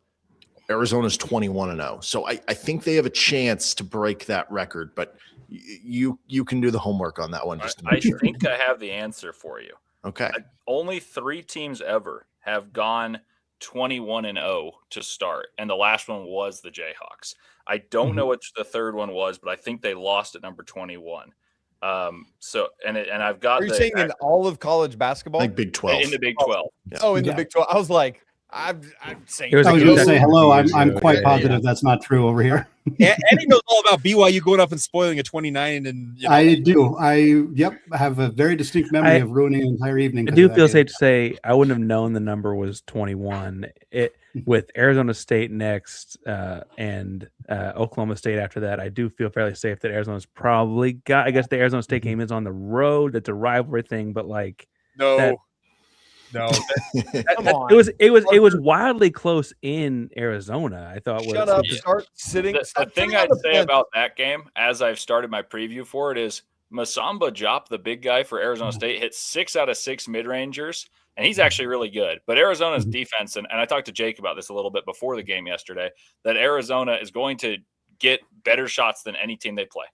Speaker 4: Arizona's 21-0. So I think they have a chance to break that record, but you can do the homework on that one. Just to make sure.
Speaker 7: Think I have the answer for you.
Speaker 4: Okay.
Speaker 7: Only 3 teams ever have gone 21-0 to start, and the last one was the Jayhawks. I don't know which the third one was, but I think they lost at number 21. So I've got.
Speaker 3: Are you saying in all of college basketball?
Speaker 4: Like Big 12.
Speaker 7: In the Big 12.
Speaker 4: Yeah.
Speaker 3: Oh, in the Big 12. I was like, I'm saying.
Speaker 1: I was going to say hello. I'm quite positive that's not true over here.
Speaker 6: And he knows all about BYU going up and spoiling a 29. And
Speaker 1: I do. I have a very distinct memory of ruining an entire evening.
Speaker 5: I do feel safe to say I wouldn't have known the number was 21. With Arizona State next and Oklahoma State after that, I do feel fairly safe that Arizona's probably got. I guess the Arizona State game is on the road. That's a rivalry thing, but like
Speaker 6: no.
Speaker 5: It was wildly close in Arizona. I thought.
Speaker 3: Shut up! Start sitting.
Speaker 7: The thing I'd say about that game, as I've started my preview for it, is Masamba Diop, the big guy for Arizona State, hit 6 out of 6 mid-rangers, and he's actually really good. But Arizona's defense, and I talked to Jake about this a little bit before the game yesterday, that Arizona is going to get better shots than any team they play.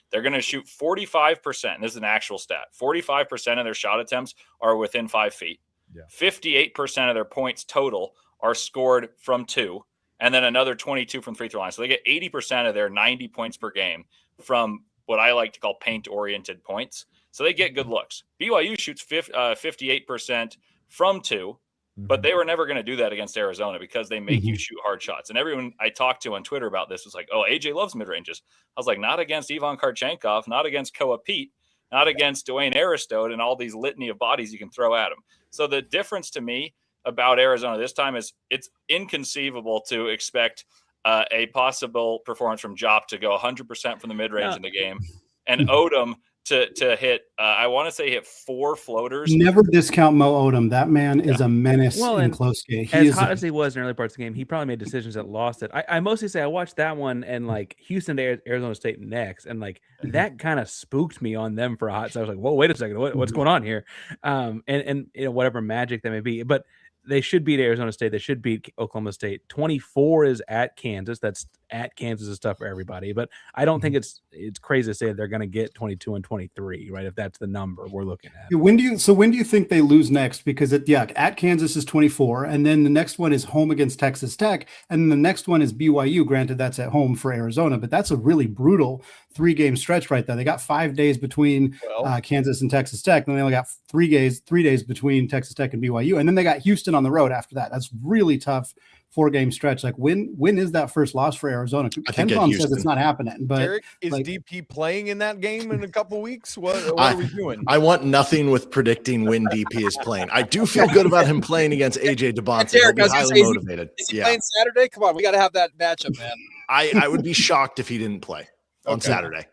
Speaker 7: They're going to shoot 45%. This is an actual stat. 45% of their shot attempts are within 5 feet. Yeah. 58% of their points total are scored from 2, and then another 22 from free throw line. So they get 80% of their 90 points per game from what I like to call paint-oriented points. So they get good looks. BYU shoots 58% from 2, but they were never going to do that against Arizona because they make you shoot hard shots. And everyone I talked to on Twitter about this was like, oh, AJ loves mid-ranges. I was like, not against Ivan Karchenkov, not against Koa Pete, not against Dwayne Aristote and all these litany of bodies you can throw at him. So the difference to me about Arizona this time is it's inconceivable to expect a possible performance from Diop to go 100% from the mid-range in the game, and Odom to hit, I want to say hit 4 floaters.
Speaker 1: Never discount Mo Odom. That man is a menace in close game.
Speaker 5: As hot as he was in early parts of the game, he probably made decisions that lost it. I mostly say I watched that one and like Houston to Arizona State next, and like that kind of spooked me on them for a hot. So I was like, whoa, wait a second, what's going on here? And you know, whatever magic that may be, but they should beat Arizona State. They should beat Oklahoma State. 24 is at Kansas. That's at Kansas is tough for everybody. But I don't think it's crazy to say they're going to get 22 and 23, right? If that's the number we're looking at.
Speaker 1: When do you think they lose next? Because at Kansas is 24, and then the next one is home against Texas Tech, and then the next one is BYU. Granted, that's at home for Arizona, but that's a really brutal 3-game stretch right there. They got 5 days between Kansas and Texas Tech, and they only got 3 days between Texas Tech and BYU, and then they got Houston on the road after that. That's really tough 4-game stretch. Like when is that first loss for Arizona? KenPom says it's not happening, but
Speaker 3: Derek, is
Speaker 1: like,
Speaker 3: DP playing in that game in a couple weeks? What are we doing?
Speaker 4: I want nothing with predicting when DP is playing. I do feel good about him playing against AJ DeBonte.
Speaker 6: Derek,
Speaker 4: He'll be highly motivated.
Speaker 6: Is he playing Saturday? Come on, we got to have that matchup, man.
Speaker 4: I would be shocked if he didn't play on Saturday.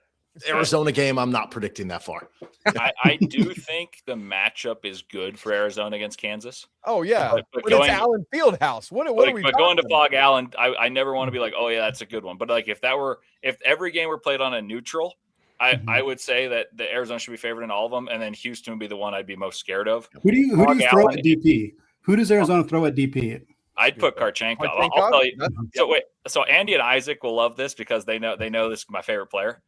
Speaker 4: Arizona game, I'm not predicting that far.
Speaker 7: I do think the matchup is good for Arizona against Kansas.
Speaker 3: Oh, yeah.
Speaker 7: But
Speaker 3: it's Allen Fieldhouse. What are we
Speaker 7: But going to Fog Allen, I never want to be like, oh, yeah, that's a good one. But like if every game were played on a neutral, I would say that the Arizona should be favored in all of them, and then Houston would be the one I'd be most scared of.
Speaker 1: Who do you throw at DP? Who does Arizona throw at DP?
Speaker 7: I'd put Karchenkov. I'll tell you. So Andy and Isaac will love this because they know this is my favorite player.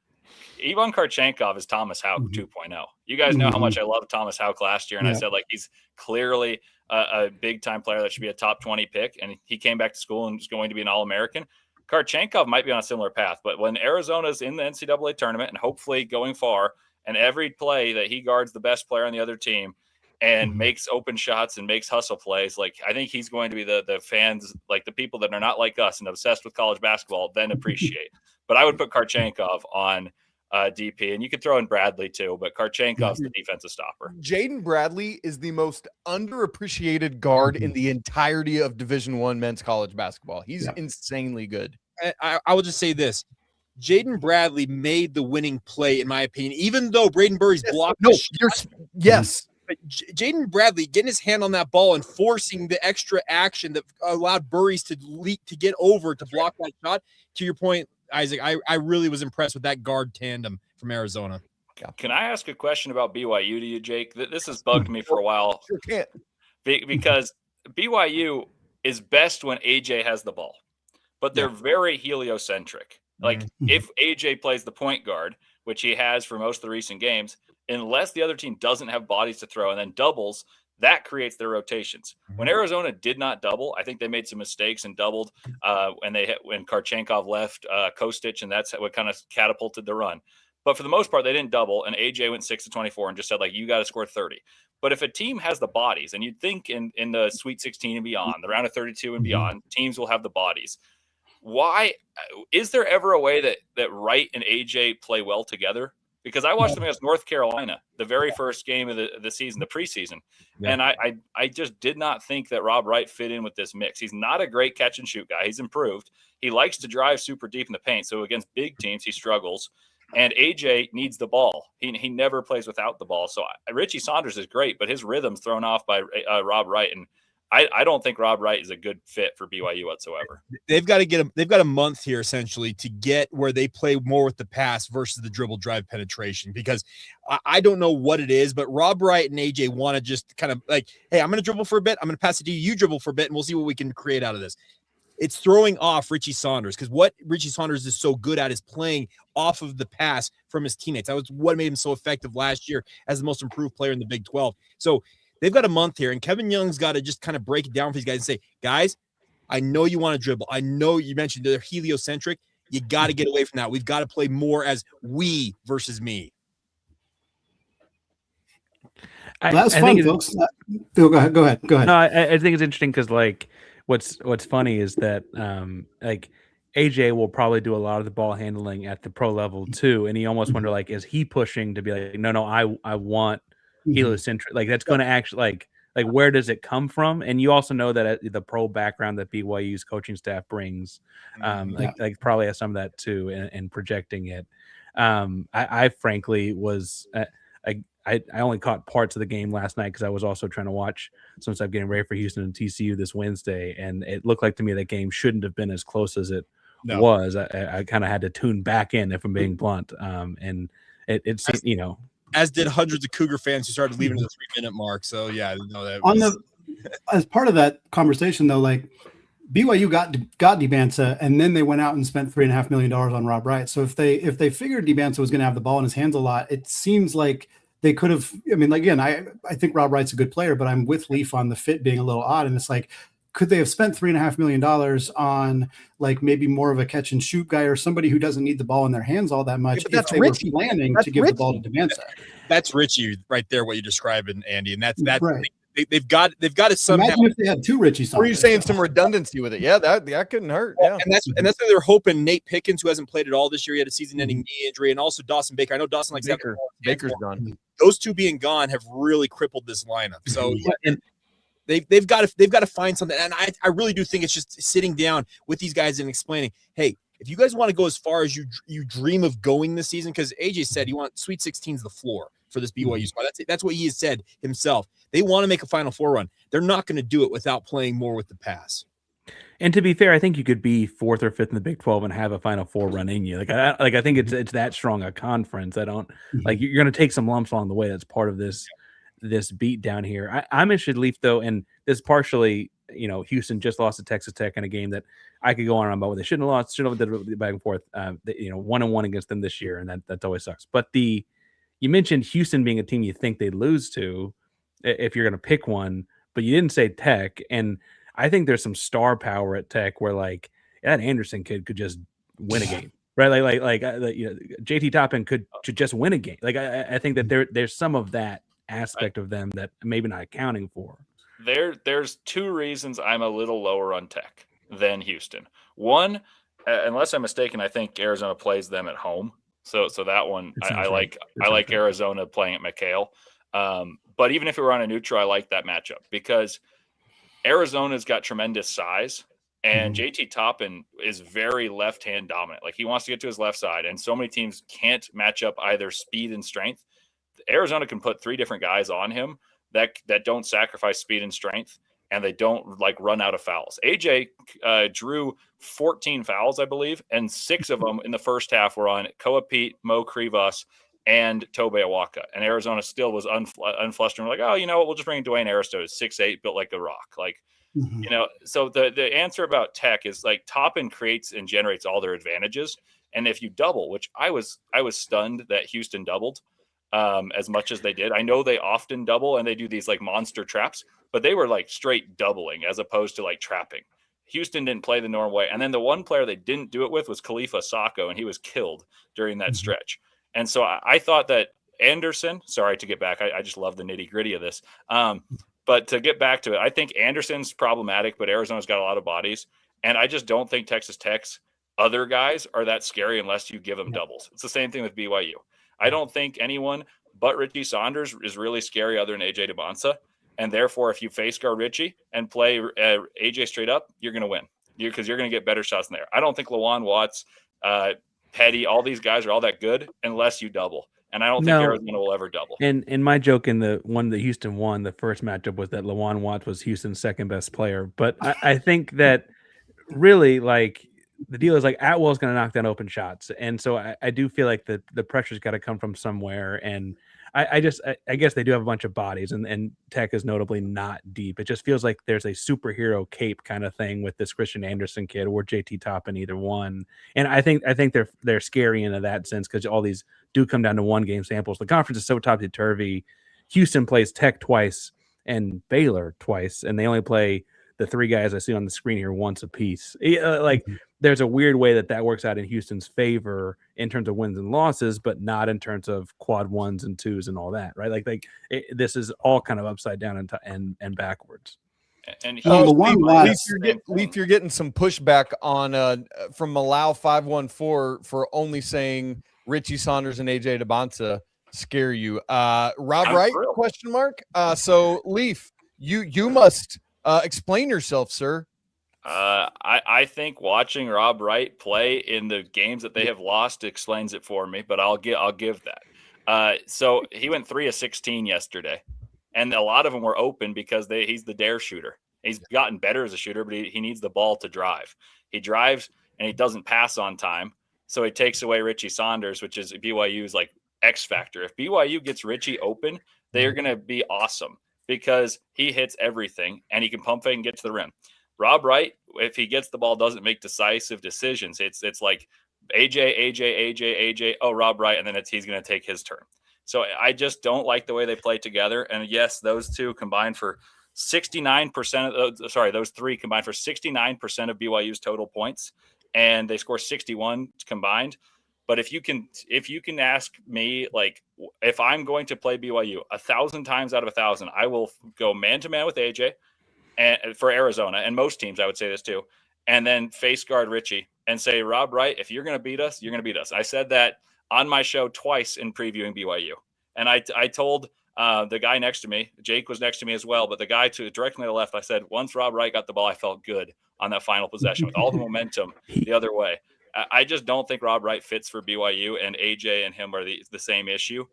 Speaker 7: Ivan Karchenkov is Thomas Houck 2.0. You guys know how much I loved Thomas Houck last year, and I said like he's clearly a big time player that should be a top 20 pick, and he came back to school and is going to be an All-American. Karchenkov might be on a similar path, but when Arizona's in the NCAA tournament and hopefully going far, and every play that he guards the best player on the other team and makes open shots and makes hustle plays, like I think he's going to be the fans, like the people that are not like us and obsessed with college basketball, then appreciate. But I would put Karchenkov on DP, and you could throw in Bradley too, but Karchenkov's the defensive stopper.
Speaker 3: Jaden Bradley is the most underappreciated guard in the entirety of Division I men's college basketball. He's insanely good.
Speaker 6: I will just say this. Jaden Bradley made the winning play, in my opinion, even though Braden Burry's blocked.
Speaker 3: Yes.
Speaker 6: But Jaden Bradley getting his hand on that ball and forcing the extra action that allowed Burry's to get over to block that shot. To your point, Isaac, I really was impressed with that guard tandem from Arizona.
Speaker 7: Can I ask a question about BYU to you, Jake? This has bugged me for a while.
Speaker 3: Sure can't.
Speaker 7: Because BYU is best when AJ has the ball, but they're very heliocentric. Like if AJ plays the point guard, which he has for most of the recent games, unless the other team doesn't have bodies to throw and then doubles, that creates their rotations. When Arizona did not double, I think they made some mistakes and doubled when Karchenkov left Kostic, and that's what kind of catapulted the run. But for the most part, they didn't double, and AJ went 6 of 24 and just said, like, you got to score 30. But if a team has the bodies, and you'd think in the Sweet 16 and beyond, the round of 32 and beyond, teams will have the bodies. Why is there ever a way that Wright and AJ play well together? Because I watched them against North Carolina, the very first game of the season, the preseason. Yeah. And I just did not think that Rob Wright fit in with this mix. He's not a great catch and shoot guy. He's improved. He likes to drive super deep in the paint. So against big teams, he struggles. And AJ needs the ball. He never plays without the ball. So Richie Saunders is great, but his rhythm's thrown off by Rob Wright. And I don't think Rob Wright is a good fit for BYU whatsoever.
Speaker 6: They've got a month here essentially to get where they play more with the pass versus the dribble drive penetration, because I don't know what it is, but Rob Wright and AJ want to just kind of like, hey, I'm going to dribble for a bit. I'm going to pass it to you. You dribble for a bit, and we'll see what we can create out of this. It's throwing off Richie Saunders, because what Richie Saunders is so good at is playing off of the pass from his teammates. That was what made him so effective last year as the most improved player in the Big 12. So they've got a month here, and Kevin Young's got to just kind of break it down for these guys and say, guys, I know you want to dribble. I know you mentioned they're heliocentric. You got to get away from that. We've got to play more as we versus me.
Speaker 1: That's fun, folks. Phil, go ahead.
Speaker 5: No, I think it's interesting because, like, what's funny is that, like, AJ will probably do a lot of the ball handling at the pro level too, and you almost wonder, like, is he pushing to be like, no, I want heliocentric, like that's going to actually like where does it come from? And you also know that the pro background that BYU's coaching staff brings, like probably has some of that too, and projecting it. I frankly was I only caught parts of the game last night because I was also trying to watch some stuff getting ready for Houston and TCU this Wednesday, and it looked like to me that game shouldn't have been as close as it was. I kind of had to tune back in, if I'm being blunt, and it seemed, you know.
Speaker 6: As did hundreds of Cougar fans who started leaving at the 3-minute mark. So yeah, I didn't know that.
Speaker 1: As part of that conversation, though, like BYU got DeBanza, and then they went out and spent $3.5 million on Rob Wright. So if they figured DeBanza was going to have the ball in his hands a lot, it seems like they could have. I mean, again, I think Rob Wright's a good player, but I'm with Leaf on the fit being a little odd. And it's like, could they have spent $3.5 million on like maybe more of a catch and shoot guy or somebody who doesn't need the ball in their hands all that much?
Speaker 6: If they
Speaker 1: were planning to give the ball to DeBanza.
Speaker 6: That's Richie right there, what you described, Andy, and that's
Speaker 1: right.
Speaker 6: they've got to somehow.
Speaker 1: Imagine if they had two Richie Saunders.
Speaker 3: Were you saying some redundancy with it? Yeah, that couldn't hurt. Yeah,
Speaker 6: and that's why they're hoping Nate Pickens, who hasn't played at all this year, he had a season-ending knee injury, and also Dawson Baker. I know Dawson likes
Speaker 3: Baker's gone.
Speaker 6: Those two being gone have really crippled this lineup. So and they've got to find something. And I really do think it's just sitting down with these guys and explaining, hey, if you guys want to go as far as you dream of going this season, because AJ said you want Sweet 16's the floor for this BYU squad. That's what he has said himself. They want to make a Final Four run. They're not going to do it without playing more with the pass.
Speaker 5: And to be fair, I think you could be 4th or 5th in the Big 12 and have a Final Four run in you. I think it's that strong a conference. I don't like you're going to take some lumps along the way. That's part of this beat down here. I'm interested, Leaf, though, and this partially, Houston just lost to Texas Tech in a game that I could go on about what they shouldn't have lost, should have did back and forth. 1-1 against them this year, and that always sucks. But you mentioned Houston being a team you think they'd lose to if you're going to pick one, but you didn't say Tech, and I think there's some star power at Tech where that Anderson kid could just win a game, right? JT Toppin could just win a game. I think that there's some of that aspect of them that maybe not accounting for.
Speaker 7: There's two reasons I'm a little lower on Tech than Houston. One, unless I'm mistaken, I think Arizona plays them at home. So that one I like Arizona playing at McHale. But even if it were on a neutral, I like that matchup because Arizona's got tremendous size, and JT Toppin is very left-hand dominant. He wants to get to his left side, and so many teams can't match up either speed and strength. Arizona can put 3 different guys on him that don't sacrifice speed and strength, and they don't run out of fouls. AJ drew 14 fouls, I believe, and 6 of them in the first half were on Koa Pete, Mo Krivas, and Tobe Awaka. And Arizona still was unflustered. We're oh, you know what? We'll just bring Dwayne Aristotle, 6'8", built like a rock. So the answer about Tech is Toppin creates and generates all their advantages. And if you double, which I was stunned that Houston doubled as much as they did. I know they often double and they do these monster traps, but they were straight doubling as opposed to trapping. Houston didn't play the normal way. And then the one player they didn't do it with was Khalifa Sacco, and he was killed during that stretch. And so I thought that Anderson, sorry to get back, I just love the nitty gritty of this. But to get back to it, I think Anderson's problematic, but Arizona's got a lot of bodies. And I just don't think Texas Tech's other guys are that scary unless you give them doubles. It's the same thing with BYU. I don't think anyone but Richie Saunders is really scary other than AJ DeBonsa. And therefore, if you face guard Richie and play AJ straight up, you're going to win because you're going to get better shots in there. I don't think Lawan Watts, Petty, all these guys are all that good unless you double. And I don't think Arizona will ever double.
Speaker 5: And my joke in the one that Houston won, the first matchup, was that Lawan Watts was Houston's second best player. But I think that really the deal is Atwell's going to knock down open shots. And so I do feel like the pressure's got to come from somewhere. And I guess they do have a bunch of bodies, and Tech is notably not deep. It just feels like there's a superhero cape kind of thing with this Christian Anderson kid or JT Toppin, either one. And I think they're scary in that sense because all these do come down to 1-game samples. The conference is so topsy-turvy. Houston plays Tech twice and Baylor twice, and they only play the 3 guys I see on the screen here once a piece. There's a weird way that works out in Houston's favor in terms of wins and losses, but not in terms of quad 1s and 2s and all that, right? This is all kind of upside down and backwards.
Speaker 7: And
Speaker 3: Leaf, you're getting some pushback on from Malau 514 for only saying Richie Saunders and AJ DeBonsa scare you. Rob Wright? ? So Leaf, you must explain yourself, sir.
Speaker 7: I think watching Rob Wright play in the games that they have lost explains it for me, but I'll give that. So he went 3 of 16 yesterday, and a lot of them were open because he's the dare shooter. He's gotten better as a shooter, but he needs the ball to drive. He drives and he doesn't pass on time, so he takes away Richie Saunders, which is BYU's X factor. If BYU gets Richie open, they're going to be awesome because he hits everything and he can pump fake and get to the rim. Rob Wright, if he gets the ball, doesn't make decisive decisions. It's like AJ, oh, Rob Wright, and then he's going to take his turn. So I just don't like the way they play together. And yes, those 2 combined for 69% those 3 combined for 69% of BYU's total points, and they score 61 combined. But if you can ask me, like, if I'm going to play BYU 1,000 times out of 1,000, I will go man to man with AJ and for Arizona, and most teams I would say this too, and then face guard Richie and say, Rob Wright, if you're going to beat us, you're going to beat us. I said that on my show twice in previewing BYU, and I told the guy next to me, Jake was next to me as well, but the guy directly to the left, I said, once Rob Wright got the ball, I felt good on that final possession with all the momentum the other way. I just don't think Rob Wright fits for BYU, and AJ and him are the same issue.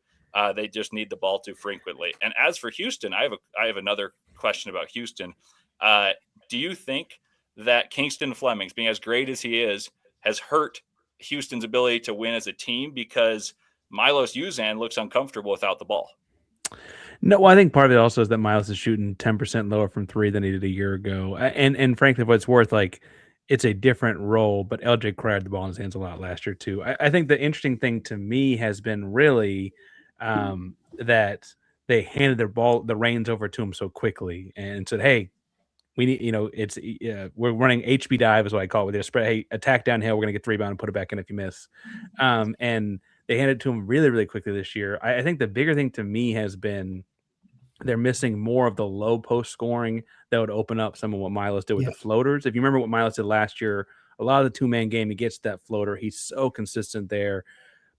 Speaker 7: They just need the ball too frequently. And as for Houston, I have another question about Houston. Do you think that Kingston Flemings, being as great as he is, has hurt Houston's ability to win as a team because Milos Uzan looks uncomfortable without the ball?
Speaker 5: No, well, I think part of it also is that Milos is shooting 10% lower from three than he did a year ago. And frankly, for what it's worth, like, it's a different role, but LJ Cryer had the ball in his hands a lot last year too. I think the interesting thing to me has been really that they handed the reins over to him so quickly and said, hey, we need, we're running HB dive is what I call it, with their spread. Hey, attack downhill. We're going to get the rebound and put it back in if you miss. And they handed it to him really, really quickly this year. I think the bigger thing to me has been they're missing more of the low post scoring that would open up some of what Milos did with the floaters. If you remember what Milos did last year, a lot of the two-man game, he gets that floater. He's so consistent there.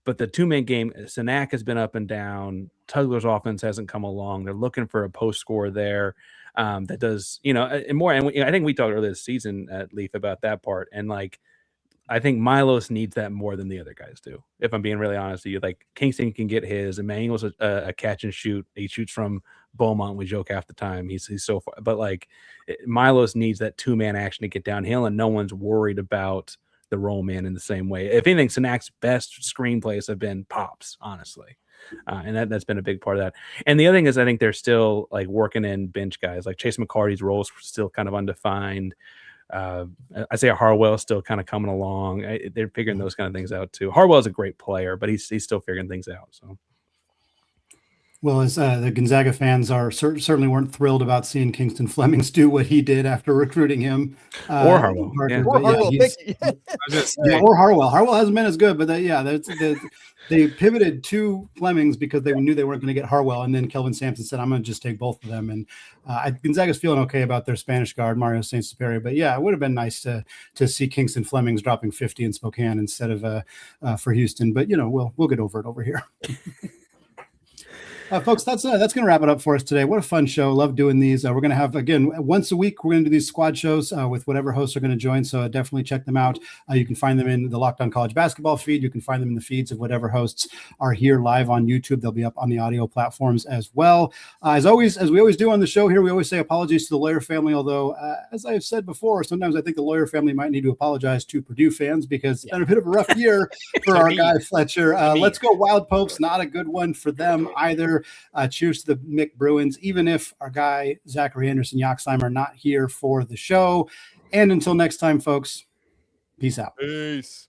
Speaker 5: But the two-man game, Sanak has been up and down. Tugler's offense hasn't come along. They're looking for a post score there that does, and more. And I think we talked earlier this season at Leaf about that part. And like, I think Milos needs that more than the other guys do. If I'm being really honest with you, like Kingston can get his. Emmanuel's a catch and shoot. He shoots from Beaumont. We joke half the time. He's so far, but like Milos needs that two-man action to get downhill, and no one's worried about the roll man in the same way. If anything, Sanak's best screenplays have been pops, honestly. And that's been a big part of that. And the other thing is, I think they're still like working in bench guys. Like Chase McCarty's role is still kind of undefined. Isaiah Harwell is still kind of coming along. They're figuring those kind of things out too. Harwell's a great player, but he's still figuring things out. So.
Speaker 1: Well, as the Gonzaga fans are certainly weren't thrilled about seeing Kingston Flemings do what he did after recruiting him,
Speaker 5: or Harwell,
Speaker 1: or Harwell. Harwell hasn't been as good, but they pivoted to Flemings because they knew they weren't going to get Harwell, and then Kelvin Sampson said, "I'm going to just take both of them." And Gonzaga's feeling okay about their Spanish guard Mario Saint-Superi, but yeah, it would have been nice to see Kingston Flemings dropping 50 in Spokane instead of for Houston. But we'll get over it over here. Folks, that's going to wrap it up for us today. What a fun show. Love doing these. We're going to have, again, once a week, we're going to do these squad shows with whatever hosts are going to join. So definitely check them out. You can find them in the Locked On College Basketball feed. You can find them in the feeds of whatever hosts are here live on YouTube. They'll be up on the audio platforms as well. As we always do on the show here, we always say apologies to the Lawyer family. Although, as I've said before, sometimes I think the Lawyer family might need to apologize to Purdue fans because it's been a bit of a rough year for our guy Fletcher. Let's go Wild Popes. Not a good one for them either. Cheers to the Mick Bruins, even if our guy Zachary Anderson-Yoxheim are not here for the show. And until next time, folks, peace out.
Speaker 3: Peace.